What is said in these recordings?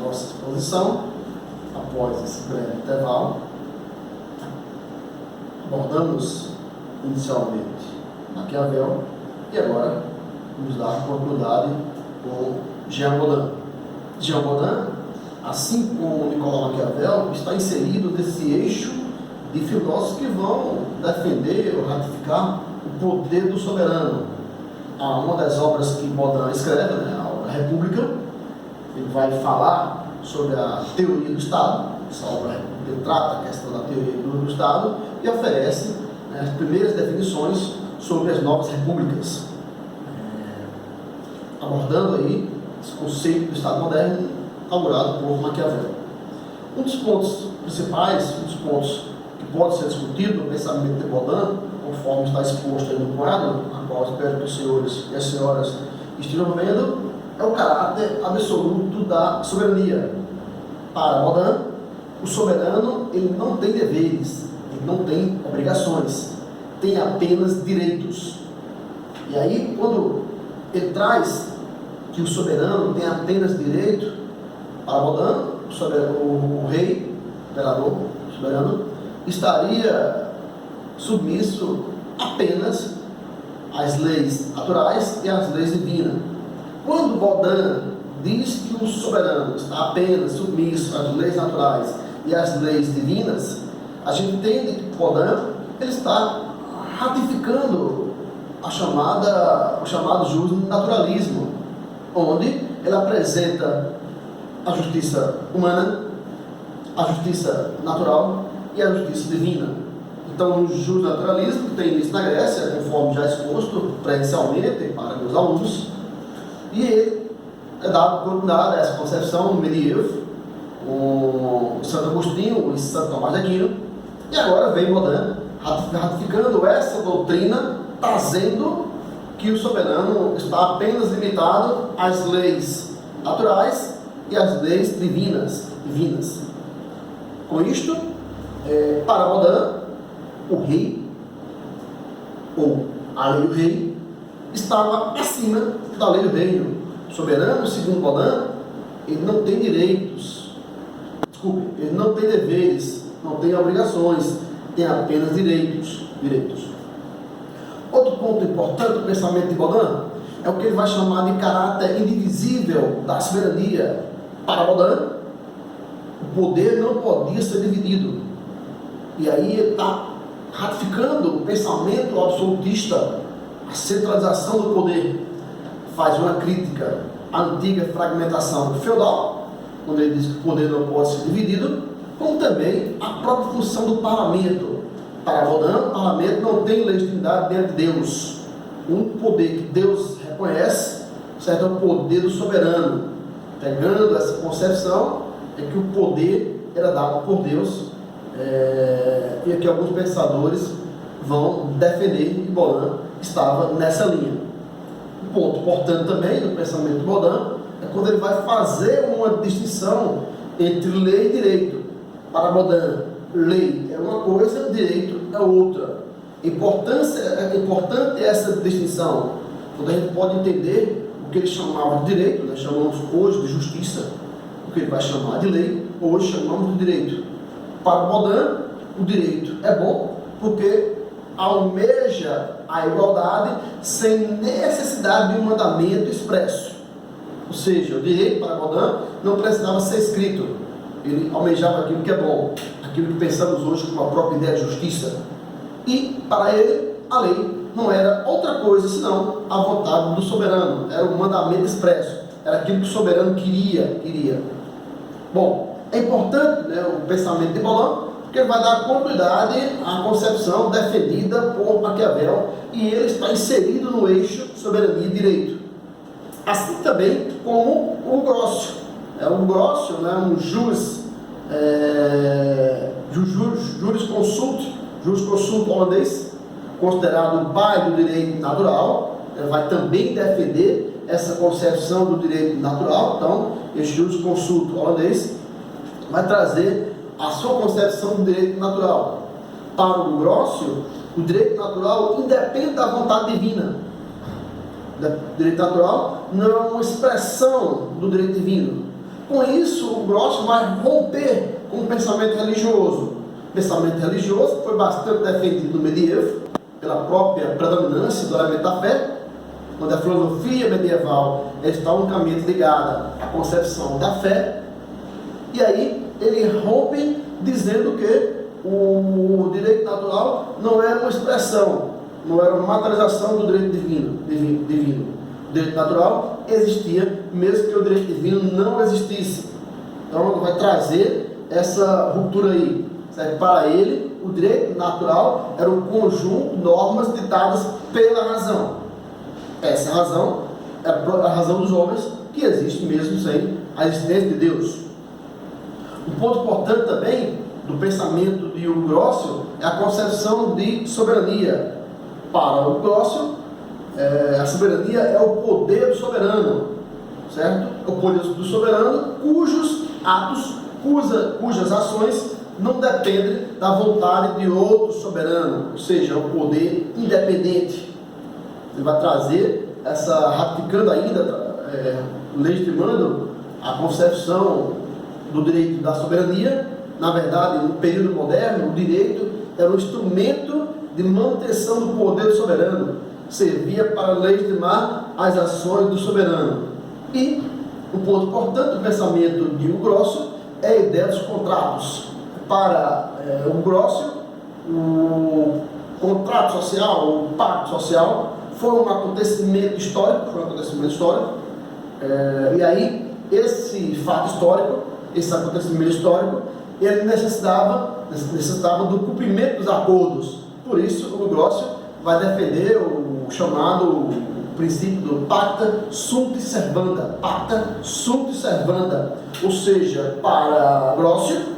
nossa exposição, após esse breve intervalo, abordamos inicialmente Maquiavel e agora vamos dar continuidade com Jean Bodin. Jean Bodin, assim como Nicolau Maquiavel, está inserido nesse eixo de filósofos que vão defender ou ratificar o poder do soberano. Uma das obras que Bodin escreve, a obra República, ele vai falar sobre a teoria do Estado. Essa obra ele trata a questão da teoria do Estado e oferece as primeiras definições sobre as novas repúblicas, abordando aí esse conceito do Estado moderno elaborado por Maquiavel. Um dos pontos principais, um dos pontos que pode ser discutido no pensamento de Bodin, conforme está exposto aí no quadro, a qual espero que os senhores e as senhoras estejam vendo, é o caráter absoluto da soberania. Para Bodin, o soberano ele não tem deveres, ele não tem obrigações, tem apenas direitos. E aí, quando ele traz que o soberano tem apenas direito, para Bodin, o rei, o imperador, o soberano, estaria submisso apenas às leis naturais e às leis divinas. Quando Bodin diz que o soberano está apenas submisso às leis naturais e às leis divinas, a gente entende que Bodin ele está ratificando o chamado justnaturalismo, onde ele apresenta a justiça humana, a justiça natural e a justiça divina. Então, o justnaturalismo, que tem início na Grécia, conforme já exposto presencialmente para meus alunos, e ele é dado continuidade a essa concepção medieval, com Santo Agostinho e Santo Tomás de Aquino, e agora vem Bodin ratificando essa doutrina, trazendo que o soberano está apenas limitado às leis naturais e às leis divinas. Com isto, para Bodin, o rei, ou a lei do rei, estava acima da lei do reino. O soberano, segundo Bodin, ele não tem direitos, ele não tem deveres, não tem obrigações, tem apenas direitos. Outro ponto importante do pensamento de Bodin é o que ele vai chamar de caráter indivisível da soberania. Para Bodin, o poder não podia ser dividido. E aí ele está ratificando o pensamento absolutista, a centralização do poder. Faz uma crítica à antiga fragmentação feudal, onde ele diz que o poder não pode ser dividido, como também a própria função do parlamento. Para Bodin, o parlamento não tem legitimidade diante de Deus. O único poder que Deus reconhece, certo, é o poder do soberano. Pegando essa concepção, é que o poder era dado por Deus, e aqui alguns pensadores vão defender que Bodin estava nessa linha. Um ponto importante também do pensamento de Bodin é quando ele vai fazer uma distinção entre lei e direito. Para Bodin, lei é uma coisa, direito é outra. É importante essa distinção, quando a gente pode entender o que ele chamava de direito, nós chamamos hoje de justiça, o que ele vai chamar de lei, hoje chamamos de direito. Para Bodin, o direito é bom porque almeja a igualdade sem necessidade de um mandamento expresso. Ou seja, o direito para Bodin não precisava ser escrito, ele almejava aquilo que é bom, aquilo que pensamos hoje como a própria ideia de justiça. E para ele, a lei não era outra coisa senão a vontade do soberano, era um mandamento expresso, era aquilo que o soberano queria. Bom, é importante, o pensamento de Bodin, porque ele vai dar continuidade à concepção defendida por Maquiavel, e ele está inserido no eixo soberania e direito. Assim também como o Grócio. O Grócio, um jurisconsulto holandês, considerado o pai do direito natural, vai também defender essa concepção do direito natural. Então, esse jurisconsulto holandês vai trazer a sua concepção do direito natural. Para o Grócio, o direito natural independe da vontade divina. O direito natural não é uma expressão do direito divino. Com isso, o Grocio vai romper com o pensamento religioso. O pensamento religioso foi bastante defendido no medievo, pela própria predominância do elemento da fé, onde a filosofia medieval está unicamente ligada à concepção da fé, e aí ele rompe dizendo que o direito natural não era uma expressão, não era uma materialização do direito divino. O direito natural existia, mesmo que o direito divino não existisse. Então ele vai trazer essa ruptura aí. Certo? Para ele, o direito natural era um conjunto de normas ditadas pela razão. Essa razão é a razão dos homens, que existe mesmo sem a existência de Deus. Um ponto importante também do pensamento de Hugo Grocio é a concepção de soberania. Para o Grocio, a soberania é o poder do soberano, certo? É o poder do soberano cujos atos, cujas ações não dependem da vontade de outro soberano, ou seja, é o poder independente. Ele vai trazer essa, ratificando ainda, legitimando a concepção do direito da soberania. Na verdade, no período moderno, o direito era um instrumento de manutenção do poder do soberano, servia para legitimar as ações do soberano. E um ponto importante do pensamento de Hugo Grocio é a ideia dos contratos. Para Hugo Grocio, o contrato social, o pacto social, foi um acontecimento histórico, e aí esse fato histórico, esse acontecimento histórico, ele necessitava do cumprimento dos acordos. Por isso, o Hugo Grocio vai defender o chamado princípio do pacta sunt servanda, ou seja, para Grocio,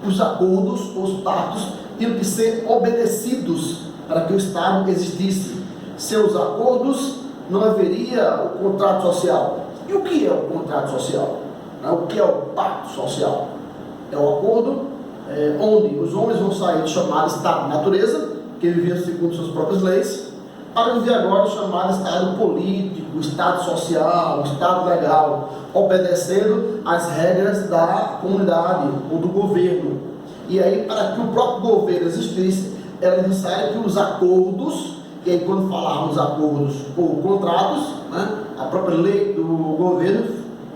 os acordos, os pactos, tinham que ser obedecidos para que o Estado existisse. Sem os acordos, não haveria o contrato social. E o que é o contrato social? O que é o pacto social? É o acordo onde os homens vão sair do chamado estado de natureza, que vivia segundo suas próprias leis, para viver agora o chamado estado político, o estado social, o estado legal, obedecendo às regras da comunidade ou do governo. E aí, para que o próprio governo existisse, era necessário que os acordos, e aí quando falávamos acordos ou contratos, a própria lei do governo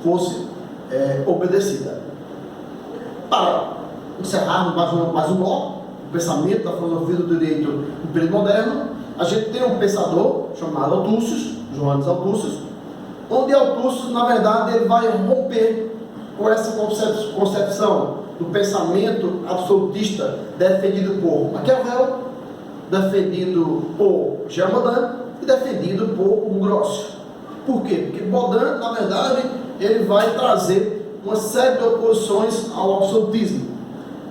fosse obedecida. Para encerrarmos mais um bloco, o pensamento da filosofia do direito no período moderno, a gente tem um pensador chamado Altúcios, Johannes Altúcios, onde Altúcios, na verdade, ele vai romper com essa concepção do pensamento absolutista defendido por Maquiavel, defendido por Jean Baudin e defendido por Hugo Grocio. Por quê? Porque Baudin, na verdade, ele vai trazer uma série de oposições ao absolutismo.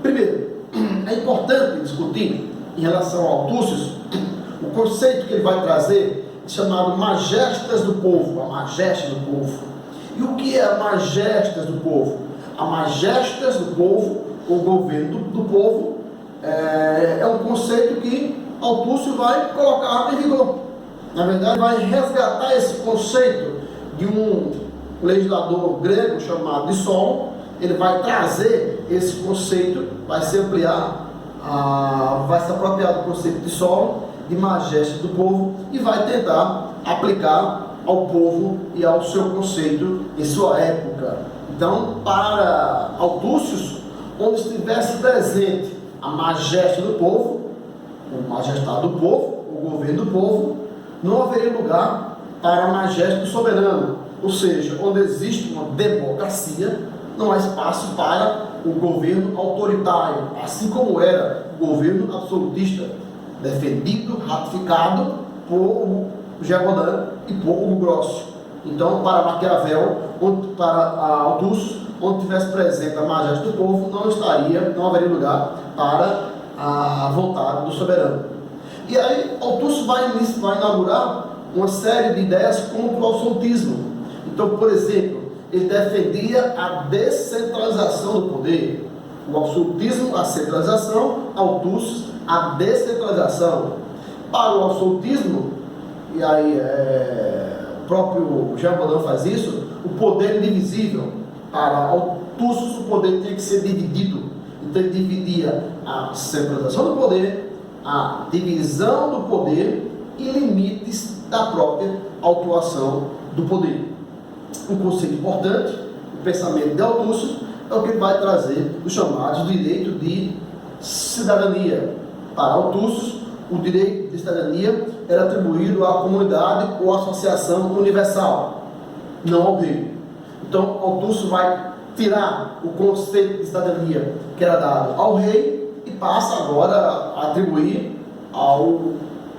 Primeiro, é importante discutir em relação ao Altúcios o conceito que ele vai trazer, chamado majestas do povo, a mageste do povo. E o que é a majestas do povo? A majestas do povo, o governo do povo, é um conceito que Altúcio vai colocar em vigor. Na verdade, vai resgatar esse conceito de um legislador grego chamado de Solon. Ele vai trazer esse conceito, vai se ampliar, vai se apropriar do conceito de Solon, de majeste do povo, e vai tentar aplicar ao povo e ao seu conceito em sua época. Então, para Altúcios, onde estivesse presente a majeste do povo, o majestade do povo, o governo do povo, não haveria lugar para a majeste do soberano. Ou seja, onde existe uma democracia, não há espaço para o governo autoritário, assim como era o governo absolutista, defendido, ratificado por Jean Baudin e por Hugo Grocio. Então, para Maquiavel, para Altúcio, onde tivesse presente a majestade do povo, não haveria lugar para a vontade do soberano. E aí, Altúcio vai inaugurar uma série de ideias contra o absolutismo. Então, por exemplo, ele defendia a descentralização do poder. O absolutismo, a centralização, Altúcio, a descentralização. Para o absolutismo, e aí o próprio Jean Baudin faz isso, o poder indivisível. Para Autúcio, o poder tinha que ser dividido. Então ele dividia a centralização do poder, a divisão do poder e limites da própria autuação do poder. Um conceito importante, o pensamento de Autúcio, é o que ele vai trazer os chamados direitos de cidadania. Para Autúcio, o direito de cidadania era atribuído à comunidade ou associação universal, não ao rei. Então, Autúcio vai tirar o conceito de cidadania que era dado ao rei e passa agora a atribuir à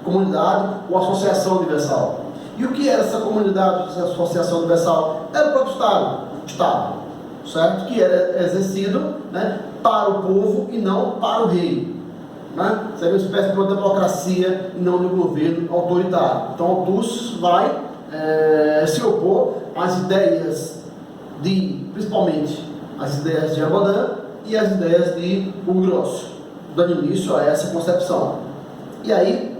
comunidade ou associação universal. E o que era essa comunidade, essa associação universal? Era o próprio Estado, certo? Que era exercido, né, para o povo e não para o rei. Né? Seria uma espécie de uma democracia e não de um governo autoritário. Então, Autúcio vai se opor às ideias principalmente as ideias de Abadan e as ideias de Hugo Grosso, dando início a essa concepção. E aí,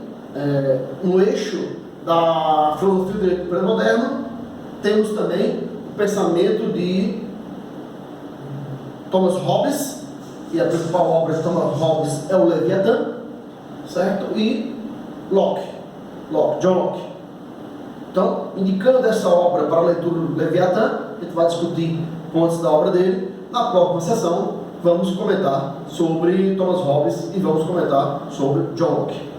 no eixo da filosofia do direito pré-moderno, temos também o pensamento de Thomas Hobbes, e a principal obra de Thomas Hobbes é o Leviatã, certo? E John Locke. Então, indicando essa obra para a leitura do Leviatã, a gente vai discutir pontos da obra dele. Na próxima sessão, vamos comentar sobre Thomas Hobbes e vamos comentar sobre John Locke.